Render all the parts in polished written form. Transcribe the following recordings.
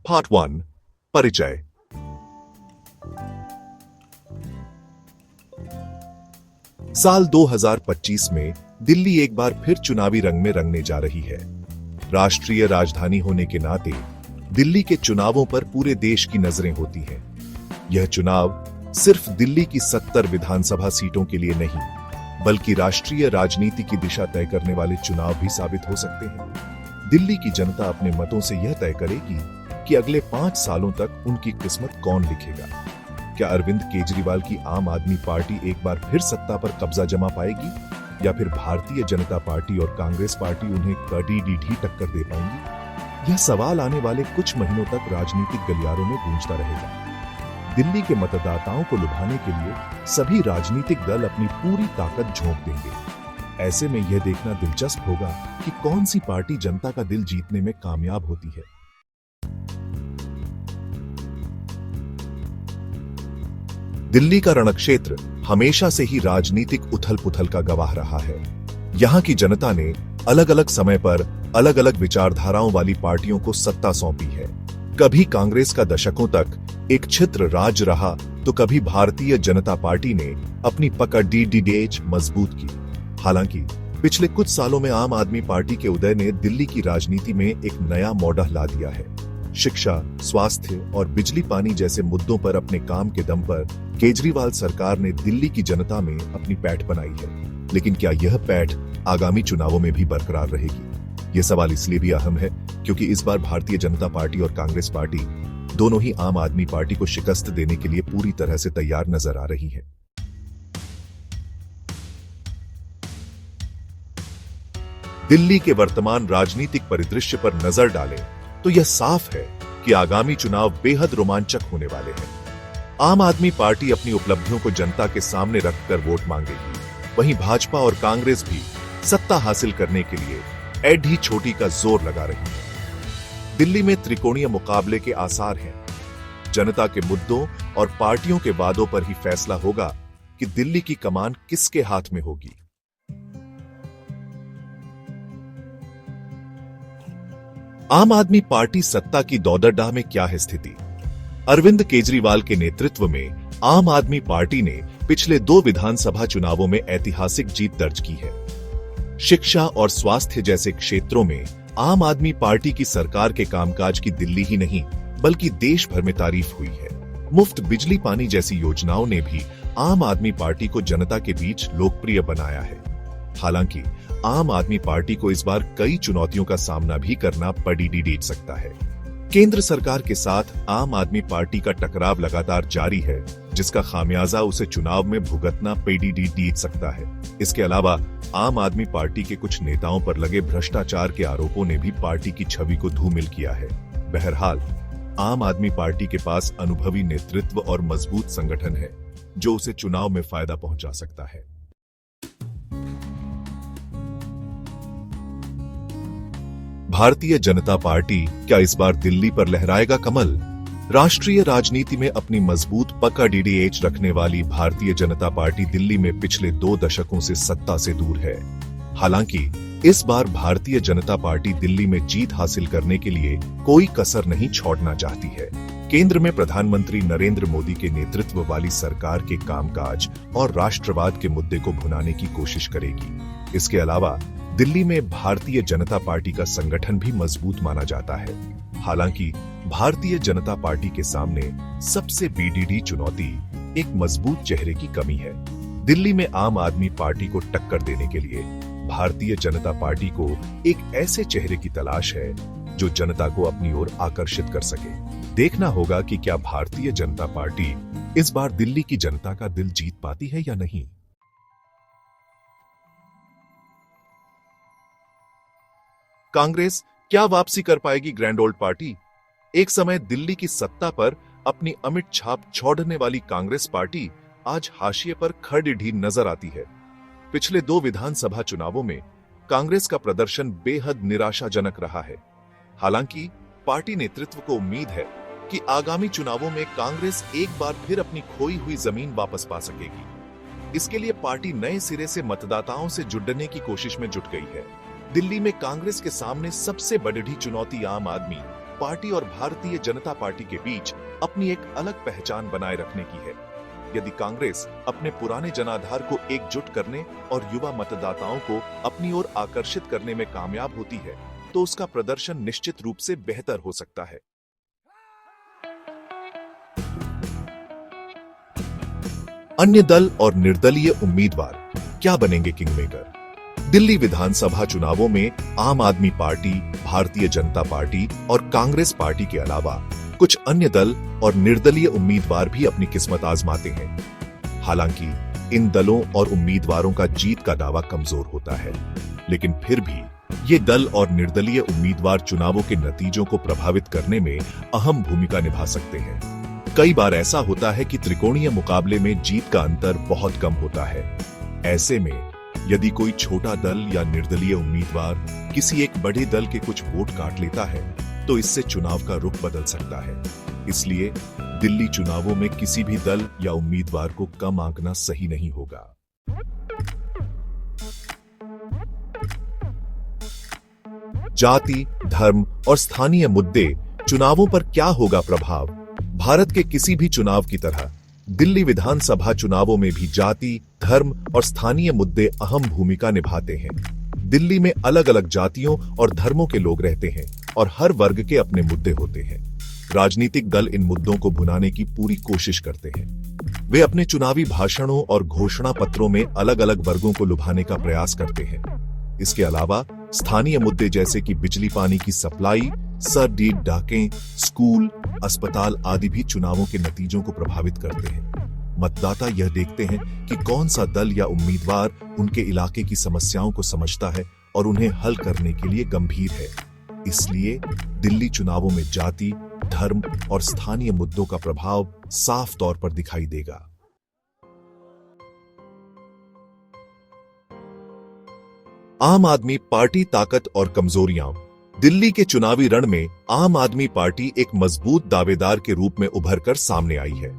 Part 1 परिचय। साल 2025 में दिल्ली एक बार फिर चुनावी रंग में रंगने जा रही है। राष्ट्रीय राजधानी होने के नाते दिल्ली के चुनावों पर पूरे देश की नजरें होती हैं। यह चुनाव सिर्फ दिल्ली की 70 विधानसभा सीटों के लिए नहीं, बल्कि राष्ट्रीय राजनीति की दिशा तय करने वाले चुनाव भी साबित हो सकते हैं। दिल्ली की जनता अपने मतों से यह तय करेगी कि अगले 5 सालों तक उनकी किस्मत कौन लिखेगा। क्या अरविंद केजरीवाल की आम आदमी पार्टी एक बार फिर सत्ता पर कब्जा जमा पाएगी, या फिर भारतीय जनता पार्टी और कांग्रेस पार्टी उन्हें कड़ी ढीठी टक्कर दे पाएंगी? यह सवाल आने वाले कुछ महीनों तक राजनीतिक गलियारों में गूंजता रहेगा। दिल्ली के मतदाताओं को लुभाने के लिए सभी राजनीतिक दल अपनी पूरी ताकत झोंक देंगे। ऐसे में यह देखना दिलचस्प होगा कि कौन सी पार्टी जनता का दिल जीतने में कामयाब होती है। दिल्ली का रणक्षेत्र हमेशा से ही राजनीतिक उथल-पुथल का गवाह रहा है। यहाँ की जनता ने अलग अलग समय पर अलग अलग विचारधाराओं वाली पार्टियों को सत्ता सौंपी है। कभी कांग्रेस का दशकों तक एक छित्र राज रहा, तो कभी भारतीय जनता पार्टी ने अपनी पकड़ डीडीएच मजबूत की। हालांकि पिछले कुछ सालों में आम आदमी पार्टी के उदय ने दिल्ली की राजनीति में एक नया मॉडल ला दिया है। शिक्षा, स्वास्थ्य और बिजली पानी जैसे मुद्दों पर अपने काम के दम पर केजरीवाल सरकार ने दिल्ली की जनता में अपनी पैठ बनाई है। लेकिन क्या यह पैठ आगामी चुनावों में भी बरकरार रहेगी? यह सवाल इसलिए भी अहम है क्योंकि इस बार भारतीय जनता पार्टी और कांग्रेस पार्टी दोनों ही आम आदमी पार्टी को शिकस्त देने के लिए पूरी तरह से तैयार नजर आ रही है। दिल्ली के वर्तमान राजनीतिक परिदृश्य पर नजर डालें तो यह साफ है कि आगामी चुनाव बेहद रोमांचक होने वाले हैं। आम आदमी पार्टी अपनी उपलब्धियों को जनता के सामने रखकर वोट मांगेगी। वहीं भाजपा और कांग्रेस भी सत्ता हासिल करने के लिए एडी छोटी का जोर लगा रही है। दिल्ली में त्रिकोणीय मुकाबले के आसार हैं। जनता के मुद्दों और पार्टियों के वादों पर ही फैसला होगा कि दिल्ली की कमान किसके हाथ में होगी। आम आदमी पार्टी सत्ता की दौड़धाम में क्या है स्थिति? अरविंद केजरीवाल के नेतृत्व में आम आदमी पार्टी ने पिछले 2 विधानसभा चुनावों में ऐतिहासिक जीत दर्ज की है। शिक्षा और स्वास्थ्य जैसे क्षेत्रों में आम आदमी पार्टी की सरकार के कामकाज की दिल्ली ही नहीं बल्कि देश भर में तारीफ हुई है। मुफ्त बिजली पानी जैसी योजनाओं ने भी आम आदमी पार्टी को जनता के बीच लोकप्रिय बनाया है। हालांकि आम आदमी पार्टी को इस बार कई चुनौतियों का सामना भी करना पड़ सकता है। केंद्र सरकार के साथ आम आदमी पार्टी का टकराव लगातार जारी है, जिसका खामियाजा उसे चुनाव में भुगतना पड़ सकता है। इसके अलावा आम आदमी पार्टी के कुछ नेताओं पर लगे भ्रष्टाचार के आरोपों ने भी पार्टी की छवि को धूमिल किया है। बहरहाल आम आदमी पार्टी के पास अनुभवी नेतृत्व और मजबूत संगठन है, जो उसे चुनाव में फायदा पहुंचा सकता है। भारतीय जनता पार्टी क्या इस बार दिल्ली पर लहराएगा कमल? राष्ट्रीय राजनीति में अपनी मजबूत पकड़ डीडीएच रखने वाली भारतीय जनता पार्टी दिल्ली में पिछले 2 दशकों से सत्ता से दूर है। हालांकि इस बार भारतीय जनता पार्टी दिल्ली में जीत हासिल करने के लिए कोई कसर नहीं छोड़ना चाहती है। केंद्र में प्रधानमंत्री नरेंद्र मोदी के नेतृत्व वाली सरकार के कामकाज और राष्ट्रवाद के मुद्दे को भुनाने की कोशिश करेगी। इसके अलावा दिल्ली में भारतीय जनता पार्टी का संगठन भी मजबूत माना जाता है। हालांकि भारतीय जनता पार्टी के सामने सबसे बड़ी चुनौती एक मजबूत चेहरे की कमी है। दिल्ली में आम आदमी पार्टी को टक्कर देने के लिए भारतीय जनता पार्टी को एक ऐसे चेहरे की तलाश है जो जनता को अपनी ओर आकर्षित कर सके। देखना होगा कि क्या भारतीय जनता पार्टी इस बार दिल्ली की जनता का दिल जीत पाती है या नहीं। कांग्रेस क्या वापसी कर पाएगी ग्रैंड ओल्ड पार्टी? एक समय दिल्ली की सत्ता पर अपनी अमिट छाप छोड़ने वाली कांग्रेस पार्टी आज हाशिए पर खड़ी नजर आती है। पिछले 2 विधानसभा चुनावों में कांग्रेस का प्रदर्शन बेहद निराशाजनक रहा है। हालांकि पार्टी नेतृत्व को उम्मीद है कि आगामी चुनावों में कांग्रेस एक बार फिर अपनी खोई हुई जमीन वापस पा सकेगी। इसके लिए पार्टी नए सिरे से मतदाताओं से जुड़ने की कोशिश में जुट गई है। दिल्ली में कांग्रेस के सामने सबसे बड़ी चुनौती आम आदमी पार्टी और भारतीय जनता पार्टी के बीच अपनी एक अलग पहचान बनाए रखने की है। यदि कांग्रेस अपने पुराने जनाधार को एकजुट करने और युवा मतदाताओं को अपनी ओर आकर्षित करने में कामयाब होती है, तो उसका प्रदर्शन निश्चित रूप से बेहतर हो सकता है। अन्य दल और निर्दलीय उम्मीदवार क्या बनेंगे किंगमेकर? दिल्ली विधानसभा चुनावों में आम आदमी पार्टी, भारतीय जनता पार्टी और कांग्रेस पार्टी के अलावा कुछ अन्य दल और निर्दलीय उम्मीदवार भी अपनी किस्मत आजमाते हैं। हालांकि इन दलों और उम्मीदवारों का जीत का दावा कमजोर होता है, लेकिन फिर भी ये दल और निर्दलीय उम्मीदवार चुनावों के नतीजों को प्रभावित करने में अहम भूमिका निभा सकते हैं। कई बार ऐसा होता है कि त्रिकोणीय मुकाबले में जीत का अंतर बहुत कम होता है। ऐसे में यदि कोई छोटा दल या निर्दलीय उम्मीदवार किसी एक बड़े दल के कुछ वोट काट लेता है, तो इससे चुनाव का रुख बदल सकता है। इसलिए दिल्ली चुनावों में किसी भी दल या उम्मीदवार को कम आंकना सही नहीं होगा। जाति, धर्म और स्थानीय मुद्दे चुनावों पर क्या होगा प्रभाव? भारत के किसी भी चुनाव की तरह दिल्ली विधानसभा चुनावों में भी जाति, धर्म और स्थानीय मुद्दे अहम भूमिका निभाते हैं। दिल्ली में अलग अलग जातियों और धर्मों के लोग रहते हैं और हर वर्ग के अपने मुद्दे होते हैं। राजनीतिक दल इन मुद्दों को भुनाने की पूरी कोशिश करते हैं। वे अपने चुनावी भाषणों और घोषणा पत्रों में अलग अलग वर्गों को लुभाने का प्रयास करते हैं। इसके अलावा स्थानीय मुद्दे जैसे कि बिजली पानी की सप्लाई, सर्दी, डाकें, स्कूल, अस्पताल आदि भी चुनावों के नतीजों को प्रभावित करते हैं। मतदाता यह देखते हैं कि कौन सा दल या उम्मीदवार उनके इलाके की समस्याओं को समझता है और उन्हें हल करने के लिए गंभीर है। इसलिए दिल्ली चुनावों में जाति, धर्म और स्थानीय मुद्दों का प्रभाव साफ तौर पर दिखाई देगा। आम आदमी पार्टी ताकत और कमजोरियां। दिल्ली के चुनावी रण में आम आदमी पार्टी एक मजबूत दावेदार के रूप में उभरकर सामने आई है।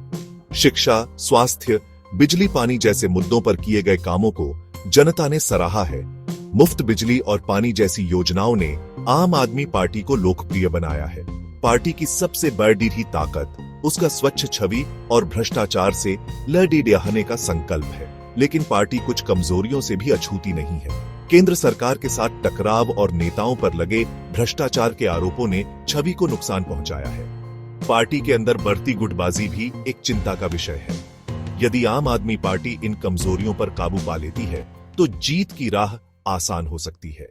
शिक्षा, स्वास्थ्य, बिजली पानी जैसे मुद्दों पर किए गए कामों को जनता ने सराहा है। मुफ्त बिजली और पानी जैसी योजनाओं ने आम आदमी पार्टी को लोकप्रिय बनाया है। पार्टी की सबसे बड़ी ताकत उसका स्वच्छ छवि और भ्रष्टाचार से लड़ने का संकल्प है। लेकिन पार्टी कुछ कमजोरियों से भी अछूती नहीं है। केंद्र सरकार के साथ टकराव और नेताओं पर लगे भ्रष्टाचार के आरोपों ने छवि को नुकसान पहुंचाया है। पार्टी के अंदर बढ़ती गुटबाजी भी एक चिंता का विषय है। यदि आम आदमी पार्टी इन कमजोरियों पर काबू पा लेती है, तो जीत की राह आसान हो सकती है।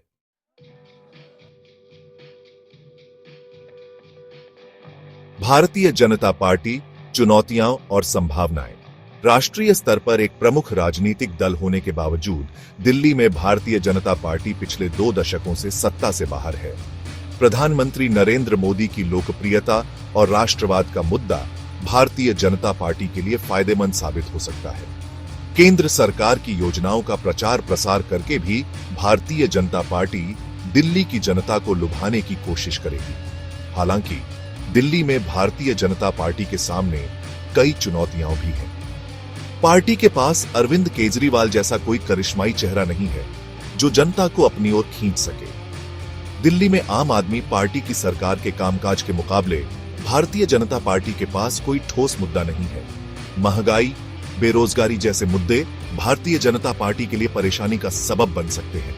भारतीय जनता पार्टी, चुनौतियां और संभावनाएं। राष्ट्रीय स्तर पर एक प्रमुख राजनीतिक दल होने के बावजूद दिल्ली में भारतीय जनता पार्टी पिछले 2 दशकों से सत्ता से बाहर है। प्रधानमंत्री नरेंद्र मोदी की लोकप्रियता और राष्ट्रवाद का मुद्दा भारतीय जनता पार्टी के लिए फायदेमंद साबित हो सकता है। केंद्र सरकार की योजनाओं का प्रचार प्रसार करके भी भारतीय जनता पार्टी दिल्ली की जनता को लुभाने की कोशिश करेगी। हालांकि दिल्ली में भारतीय जनता पार्टी के सामने कई चुनौतियां भी हैं। पार्टी के पास अरविंद केजरीवाल जैसा कोई करिश्माई चेहरा नहीं है जो जनता को अपनी ओर खींच सके। दिल्ली में आम आदमी पार्टी की सरकार के कामकाज के मुकाबले भारतीय जनता पार्टी के पास कोई ठोस मुद्दा नहीं है। महंगाई, बेरोजगारी जैसे मुद्दे भारतीय जनता पार्टी के लिए परेशानी का सबब बन सकते हैं।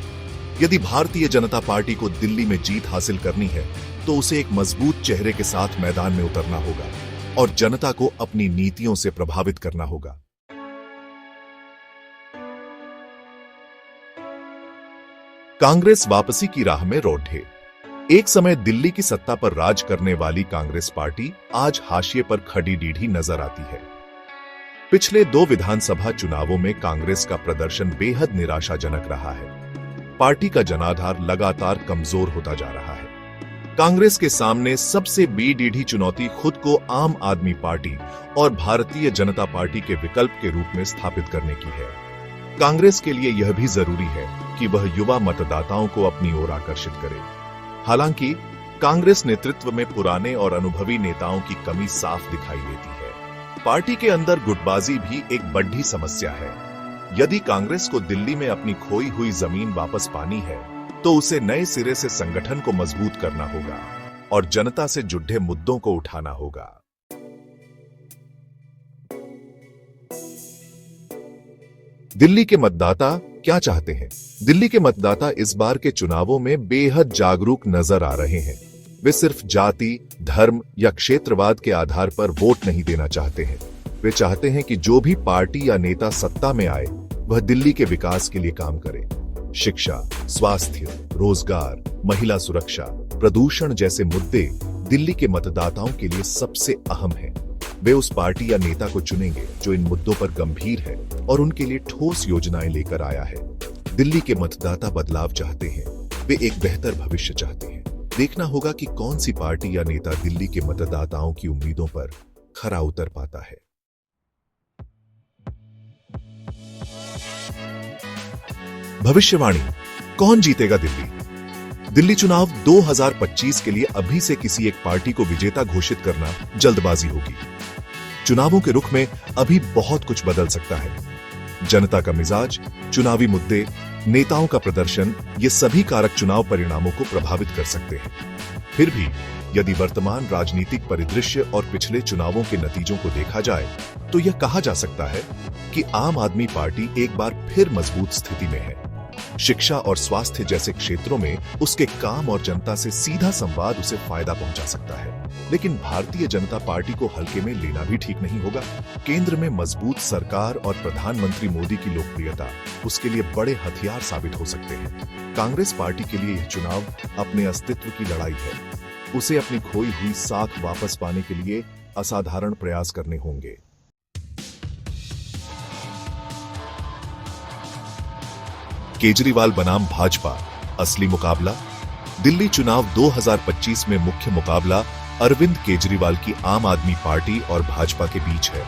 यदि भारतीय जनता पार्टी को दिल्ली में जीत हासिल करनी है, तो उसे एक मजबूत चेहरे के साथ मैदान में उतरना होगा और जनता को अपनी नीतियों से प्रभावित करना होगा। कांग्रेस वापसी की राह में रोढ़े। एक समय दिल्ली की सत्ता पर राज करने वाली कांग्रेस पार्टी आज हाशिए पर खड़ी टेढ़ी नजर आती है। पिछले 2 विधानसभा चुनावों में कांग्रेस का प्रदर्शन बेहद निराशाजनक रहा है। पार्टी का जनाधार लगातार कमजोर होता जा रहा है। कांग्रेस के सामने सबसे बड़ी चुनौती खुद को आम आदमी पार्टी और भारतीय जनता पार्टी के विकल्प के रूप में स्थापित करने की है। कांग्रेस के लिए यह भी जरूरी है कि वह युवा मतदाताओं को अपनी ओर आकर्षित करे। हालांकि कांग्रेस नेतृत्व में पुराने और अनुभवी नेताओं की कमी साफ दिखाई देती है। पार्टी के अंदर गुटबाजी भी एक बड़ी समस्या है। यदि कांग्रेस को दिल्ली में अपनी खोई हुई जमीन वापस पानी है, तो उसे नए सिरे से संगठन को मजबूत करना होगा। और जनता से जुड़े मुद्दों को उठाना होगा। दिल्ली के मतदाता क्या चाहते हैं? दिल्ली के मतदाता इस बार के चुनावों में बेहद जागरूक नजर आ रहे हैं। वे सिर्फ जाति, धर्म या क्षेत्रवाद के आधार पर वोट नहीं देना चाहते हैं। वे चाहते हैं कि जो भी पार्टी या नेता सत्ता में आए वह दिल्ली के विकास के लिए काम करे। शिक्षा, स्वास्थ्य, रोजगार, महिला सुरक्षा, प्रदूषण जैसे मुद्दे दिल्ली के मतदाताओं के लिए सबसे अहम हैं। वे उस पार्टी या नेता को चुनेंगे जो इन मुद्दों पर गंभीर है और उनके लिए ठोस योजनाएं लेकर आया है। दिल्ली के मतदाता बदलाव चाहते हैं। वे एक बेहतर भविष्य चाहते हैं। देखना होगा कि कौन सी पार्टी या नेता दिल्ली के मतदाताओं की उम्मीदों पर खरा उतर पाता है। भविष्यवाणी, कौन जीतेगा दिल्ली? दिल्ली चुनाव 2025 के लिए अभी से किसी एक पार्टी को विजेता घोषित करना जल्दबाजी होगी। चुनावों के रुख में अभी बहुत कुछ बदल सकता है। जनता का मिजाज, चुनावी मुद्दे, नेताओं का प्रदर्शन, ये सभी कारक चुनाव परिणामों को प्रभावित कर सकते हैं। फिर भी यदि वर्तमान राजनीतिक परिदृश्य और पिछले चुनावों के नतीजों को देखा जाए तो यह कहा जा सकता है कि आम आदमी पार्टी एक बार फिर मजबूत स्थिति में है। शिक्षा और स्वास्थ्य जैसे क्षेत्रों में उसके काम और जनता से सीधा संवाद उसे फायदा पहुंचा सकता है। लेकिन भारतीय जनता पार्टी को हल्के में लेना भी ठीक नहीं होगा। केंद्र में मजबूत सरकार और प्रधानमंत्री मोदी की लोकप्रियता उसके लिए बड़े हथियार साबित हो सकते हैं। कांग्रेस पार्टी के लिए यह चुनाव अपने अस्तित्व की लड़ाई है। उसे अपनी खोई हुई साख वापस पाने के लिए असाधारण प्रयास करने होंगे। केजरीवाल बनाम भाजपा असली मुकाबला। दिल्ली चुनाव 2025 में मुख्य मुकाबला अरविंद केजरीवाल की आम आदमी पार्टी और भाजपा के बीच है।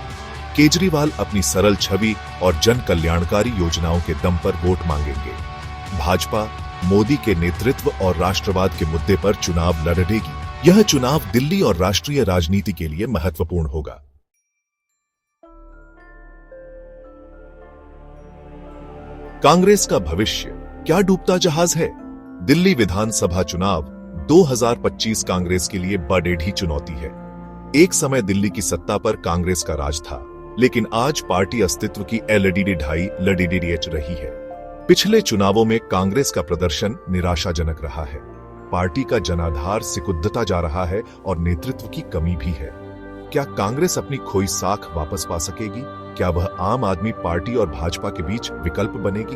केजरीवाल अपनी सरल छवि और जन कल्याणकारी योजनाओं के दम पर वोट मांगेंगे। भाजपा मोदी के नेतृत्व और राष्ट्रवाद के मुद्दे पर चुनाव लड़ेगी। यह चुनाव दिल्ली और राष्ट्रीय राजनीति के लिए महत्वपूर्ण होगा। कांग्रेस का भविष्य क्या डूबता जहाज है? दिल्ली विधानसभा चुनाव 2025 कांग्रेस के लिए बड़ी चुनौती है। एक समय दिल्ली की सत्ता पर कांग्रेस का राज था, लेकिन आज पार्टी अस्तित्व की LDD-2 रही है। पिछले चुनावों में कांग्रेस का प्रदर्शन निराशाजनक रहा है। पार्टी का जनाधार सिकुड़ता जा रहा है और नेतृत्व की कमी भी है। क्या कांग्रेस अपनी खोई साख वापस पा सकेगी? क्या वह आम आदमी पार्टी और भाजपा के बीच विकल्प बनेगी?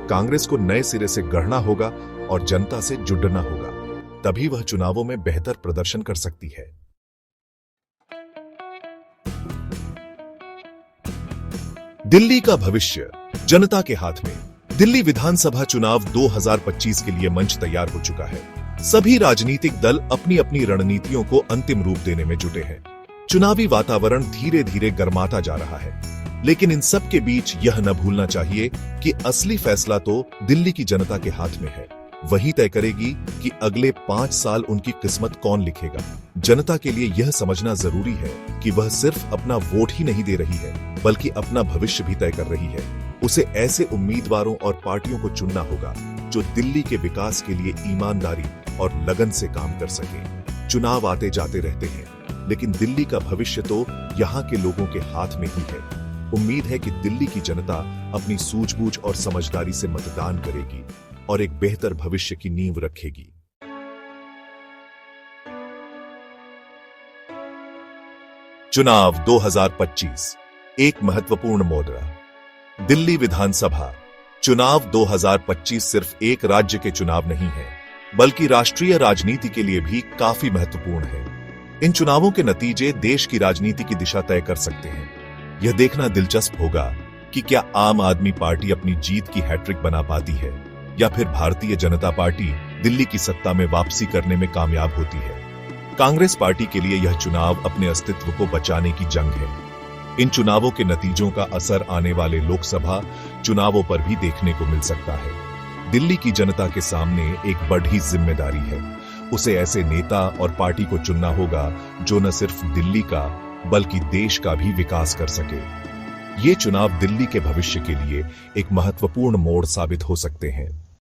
कांग्रेस को नए सिरे से गढ़ना होगा और जनता से जुड़ना होगा, तभी वह चुनावों में बेहतर प्रदर्शन कर सकती है। दिल्ली का भविष्य जनता के हाथ में। दिल्ली विधानसभा चुनाव 2025 के लिए मंच तैयार हो चुका है। सभी राजनीतिक दल अपनी अपनी रणनीतियों को अंतिम रूप देने में जुटे हैं। चुनावी वातावरण धीरे धीरे गर्माता जा रहा है, लेकिन इन सब के बीच यह न भूलना चाहिए कि असली फैसला तो दिल्ली की जनता के हाथ में है। वही तय करेगी कि अगले 5 साल उनकी किस्मत कौन लिखेगा। जनता के लिए यह समझना जरूरी है कि वह सिर्फ अपना वोट ही नहीं दे रही है, बल्कि अपना भविष्य भी तय कर रही है। उसे ऐसे उम्मीदवारों और पार्टियों को चुनना होगा जो दिल्ली के विकास के लिए ईमानदारी और लगन से काम कर सके। चुनाव आते जाते रहते हैं, लेकिन दिल्ली का भविष्य तो यहाँ के लोगों के हाथ में ही है। उम्मीद है कि दिल्ली की जनता अपनी सूझबूझ और समझदारी से मतदान करेगी और एक बेहतर भविष्य की नींव रखेगी। चुनाव 2025 एक महत्वपूर्ण मोड़। दिल्ली विधानसभा चुनाव 2025 सिर्फ एक राज्य के चुनाव नहीं है, बल्कि राष्ट्रीय राजनीति के लिए भी काफी महत्वपूर्ण है। इन चुनावों के नतीजे देश की राजनीति की दिशा तय कर सकते हैं। यह देखना दिलचस्प होगा कि क्या आम आदमी पार्टी अपनी जीत की हैट्रिक बना पाती है या फिर भारतीय जनता पार्टी दिल्ली की सत्ता में वापसी करने में कामयाब होती है। कांग्रेस पार्टी के लिए यह चुनाव अपने अस्तित्व को बचाने की जंग है। इन चुनावों के नतीजों का असर आने वाले लोकसभा चुनावों पर भी देखने को मिल सकता है। दिल्ली की जनता के सामने एक बड़ी जिम्मेदारी है। उसे ऐसे नेता और पार्टी को चुनना होगा जो न सिर्फ दिल्ली का बल्कि देश का भी विकास कर सके। ये चुनाव दिल्ली के भविष्य के लिए एक महत्वपूर्ण मोड़ साबित हो सकते हैं।